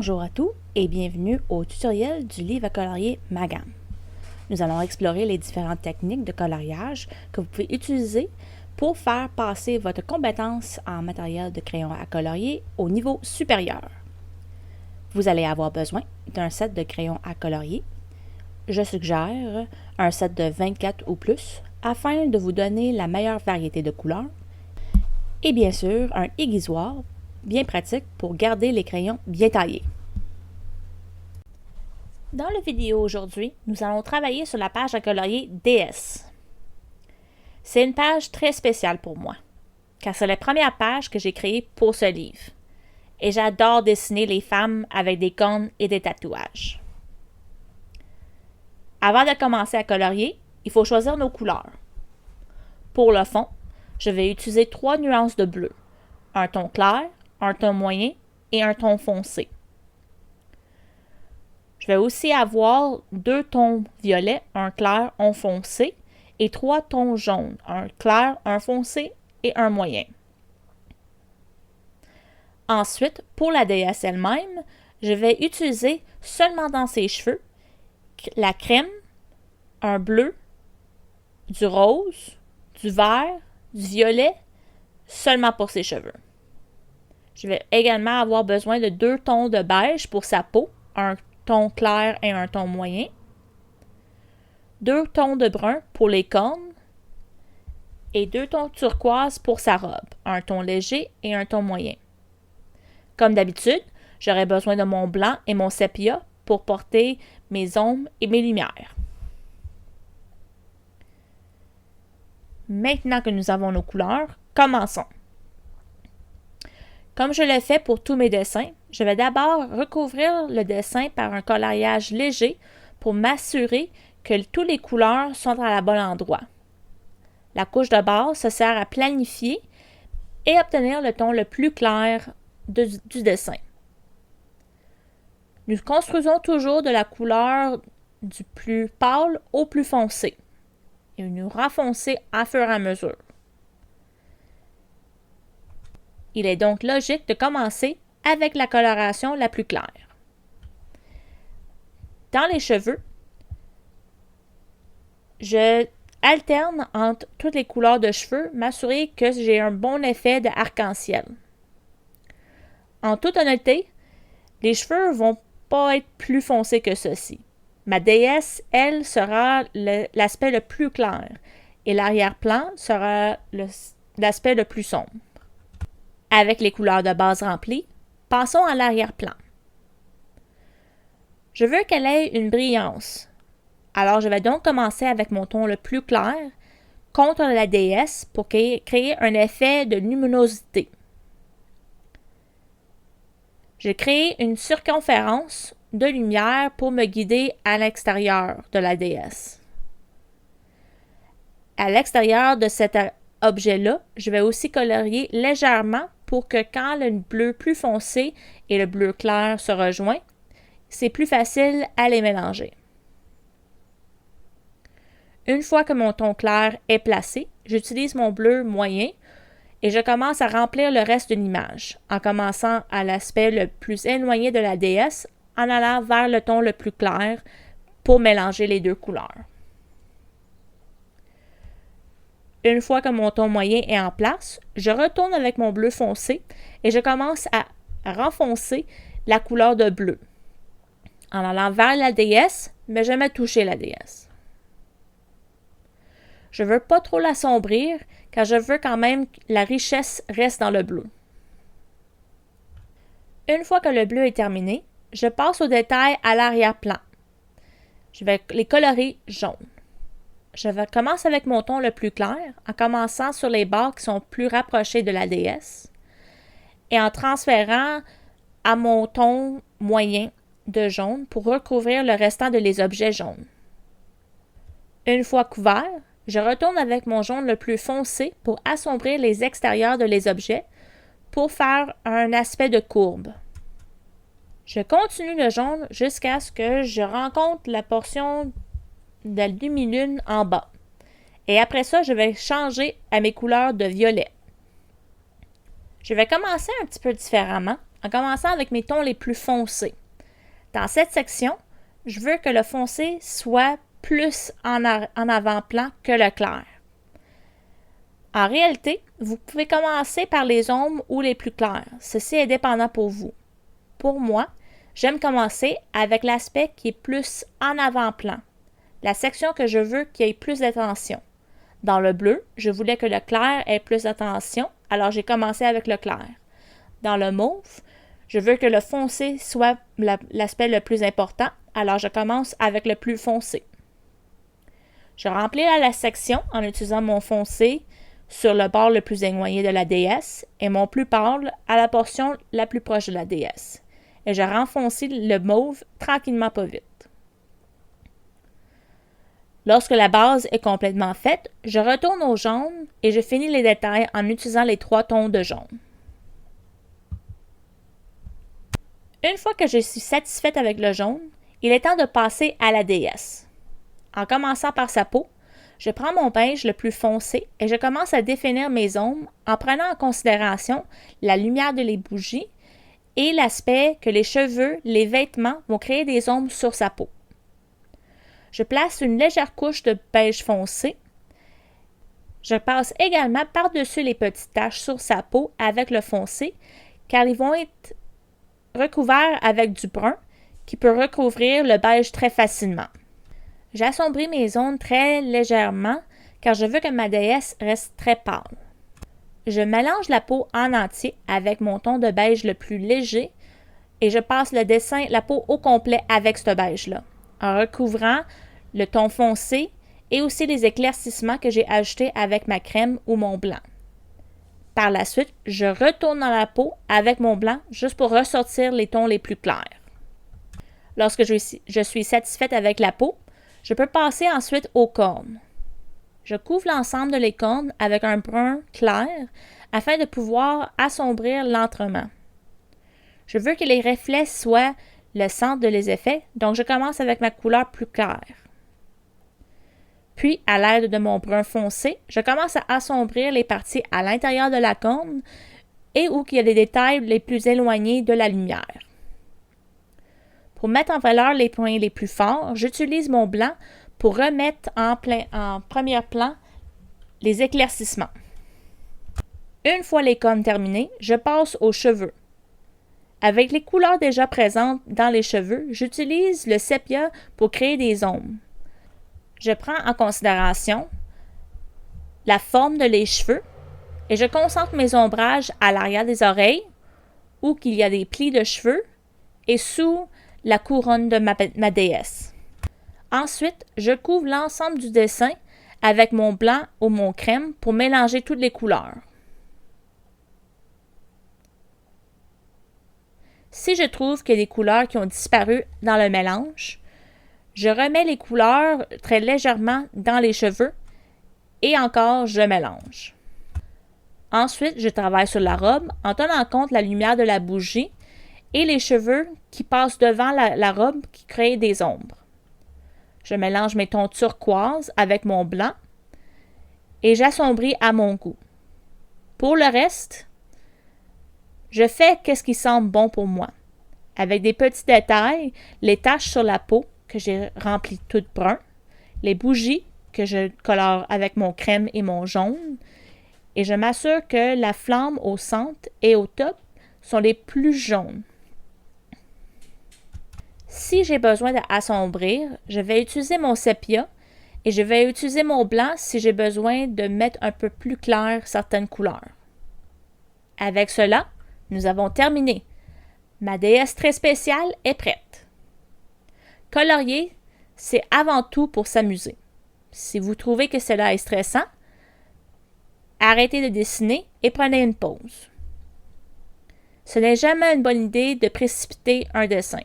Bonjour à tous et bienvenue au tutoriel du livre à colorier Ma Gamme. Nous allons explorer les différentes techniques de coloriage que vous pouvez utiliser pour faire passer votre compétence en matériel de crayon à colorier au niveau supérieur. Vous allez avoir besoin d'un set de crayons à colorier. Je suggère un set de 24 ou plus afin de vous donner la meilleure variété de couleurs et bien sûr un aiguisoir bien pratique pour garder les crayons bien taillés. Dans la vidéo aujourd'hui, nous allons travailler sur la page à colorier DS. C'est une page très spéciale pour moi, car c'est la première page que j'ai créée pour ce livre. Et j'adore dessiner les femmes avec des cornes et des tatouages. Avant de commencer à colorier, il faut choisir nos couleurs. Pour le fond, je vais utiliser 3 nuances de bleu, un ton clair, un ton moyen et un ton foncé. Je vais aussi avoir 2 tons violets, un clair, un foncé, et 3 tons jaunes, un clair, un foncé et un moyen. Ensuite, pour la déesse elle-même, je vais utiliser seulement dans ses cheveux la crème, un bleu, du rose, du vert, du violet, seulement pour ses cheveux. Je vais également avoir besoin de 2 tons de beige pour sa peau, un ton clair et un ton moyen. 2 tons de brun pour les cornes et 2 tons turquoise pour sa robe, un ton léger et un ton moyen. Comme d'habitude, j'aurai besoin de mon blanc et mon sépia pour porter mes ombres et mes lumières. Maintenant que nous avons nos couleurs, commençons. Comme je le fais pour tous mes dessins, je vais d'abord recouvrir le dessin par un coloriage léger pour m'assurer que toutes les couleurs sont à la bon endroit. La couche de base se sert à planifier et obtenir le ton le plus clair du dessin. Nous construisons toujours de la couleur du plus pâle au plus foncé et nous renfoncer à fur et à mesure. Il est donc logique de commencer avec la coloration la plus claire. Dans les cheveux, je alterne entre toutes les couleurs de cheveux, m'assurer que j'ai un bon effet de arc-en-ciel. En toute honnêteté, les cheveux vont pas être plus foncés que ceci. Ma déesse, elle, sera l'aspect le plus clair et l'arrière-plan sera l'aspect le plus sombre. Avec les couleurs de base remplies, passons à l'arrière-plan. Je veux qu'elle ait une brillance. Alors, je vais donc commencer avec mon ton le plus clair contre la déesse pour créer un effet de luminosité. J'ai créé une circonférence de lumière pour me guider à l'extérieur de la déesse. À l'extérieur de cet objet-là, je vais aussi colorier légèrement pour que quand le bleu plus foncé et le bleu clair se rejoignent, c'est plus facile à les mélanger. Une fois que mon ton clair est placé, j'utilise mon bleu moyen et je commence à remplir le reste de l'image, en commençant à l'aspect le plus éloigné de la déesse, en allant vers le ton le plus clair pour mélanger les 2 couleurs. Une fois que mon ton moyen est en place, je retourne avec mon bleu foncé et je commence à renfoncer la couleur de bleu en allant vers la déesse, mais jamais toucher la déesse. Je ne veux pas trop l'assombrir car je veux quand même que la richesse reste dans le bleu. Une fois que le bleu est terminé, je passe aux détails à l'arrière-plan. Je vais les colorer jaune. Je vais commencer avec mon ton le plus clair, en commençant sur les bords qui sont plus rapprochés de la déesse et en transférant à mon ton moyen de jaune pour recouvrir le restant des objets jaunes. Une fois couvert, je retourne avec mon jaune le plus foncé pour assombrir les extérieurs des objets pour faire un aspect de courbe. Je continue le jaune jusqu'à ce que je rencontre la portion de la demi-lune en bas. Et après ça, je vais changer à mes couleurs de violet. Je vais commencer un petit peu différemment en commençant avec mes tons les plus foncés. Dans cette section, je veux que le foncé soit plus en avant-plan que le clair. En réalité, vous pouvez commencer par les ombres ou les plus clairs. Ceci est dépendant pour vous. Pour moi, j'aime commencer avec l'aspect qui est plus en avant-plan, la section que je veux qu'il y ait plus d'attention. Dans le bleu, je voulais que le clair ait plus d'attention, alors j'ai commencé avec le clair. Dans le mauve, je veux que le foncé soit l'aspect le plus important, alors je commence avec le plus foncé. Je remplis la section en utilisant mon foncé sur le bord le plus éloigné de la déesse et mon plus pâle à la portion la plus proche de la déesse. Et je renfonce le mauve tranquillement pas vite. Lorsque la base est complètement faite, je retourne au jaune et je finis les détails en utilisant les 3 tons de jaune. Une fois que je suis satisfaite avec le jaune, il est temps de passer à la déesse. En commençant par sa peau, je prends mon beige le plus foncé et je commence à définir mes ombres en prenant en considération la lumière de les bougies et l'aspect que les cheveux, les vêtements vont créer des ombres sur sa peau. Je place une légère couche de beige foncé. Je passe également par-dessus les petites taches sur sa peau avec le foncé, car ils vont être recouverts avec du brun qui peut recouvrir le beige très facilement. J'assombris mes zones très légèrement, car je veux que ma déesse reste très pâle. Je mélange la peau en entier avec mon ton de beige le plus léger et je passe le dessin, la peau au complet avec ce beige-là, en recouvrant le ton foncé et aussi les éclaircissements que j'ai ajoutés avec ma crème ou mon blanc. Par la suite, je retourne dans la peau avec mon blanc juste pour ressortir les tons les plus clairs. Lorsque je suis satisfaite avec la peau, je peux passer ensuite aux cornes. Je couvre l'ensemble de les cornes avec un brun clair afin de pouvoir assombrir l'entrement. Je veux que les reflets soient le centre de les effets, donc je commence avec ma couleur plus claire. Puis, à l'aide de mon brun foncé, je commence à assombrir les parties à l'intérieur de la corne et où il y a des détails les plus éloignés de la lumière. Pour mettre en valeur les points les plus forts, j'utilise mon blanc pour remettre en premier plan les éclaircissements. Une fois les cornes terminées, je passe aux cheveux. Avec les couleurs déjà présentes dans les cheveux, j'utilise le sépia pour créer des ombres. Je prends en considération la forme de les cheveux et je concentre mes ombrages à l'arrière des oreilles où il y a des plis de cheveux et sous la couronne de ma déesse. Ensuite, je couvre l'ensemble du dessin avec mon blanc ou mon crème pour mélanger toutes les couleurs. Si je trouve qu'il y a des couleurs qui ont disparu dans le mélange, je remets les couleurs très légèrement dans les cheveux et encore je mélange. Ensuite, je travaille sur la robe en tenant compte la lumière de la bougie et les cheveux qui passent devant la robe qui créent des ombres. Je mélange mes tons turquoise avec mon blanc et j'assombris à mon goût. Pour le reste, je fais ce qui semble bon pour moi. Avec des petits détails, les taches sur la peau que j'ai remplies toutes brun, les bougies que je colore avec mon crème et mon jaune, et je m'assure que la flamme au centre et au top sont les plus jaunes. Si j'ai besoin d'assombrir, je vais utiliser mon sépia et je vais utiliser mon blanc si j'ai besoin de mettre un peu plus clair certaines couleurs. Avec cela, nous avons terminé. Ma déesse très spéciale est prête. Colorier, c'est avant tout pour s'amuser. Si vous trouvez que cela est stressant, arrêtez de dessiner et prenez une pause. Ce n'est jamais une bonne idée de précipiter un dessin.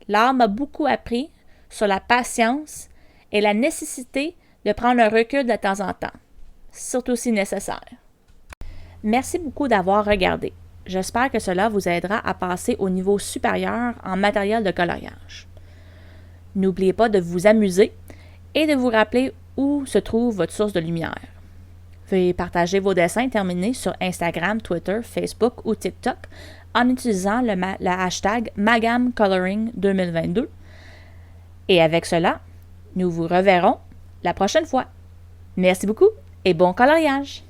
L'art m'a beaucoup appris sur la patience et la nécessité de prendre un recul de temps en temps, surtout si nécessaire. Merci beaucoup d'avoir regardé. J'espère que cela vous aidera à passer au niveau supérieur en matériel de coloriage. N'oubliez pas de vous amuser et de vous rappeler où se trouve votre source de lumière. Veuillez partager vos dessins terminés sur Instagram, Twitter, Facebook ou TikTok en utilisant le hashtag MagamColoring2022. Et avec cela, nous vous reverrons la prochaine fois. Merci beaucoup et bon coloriage!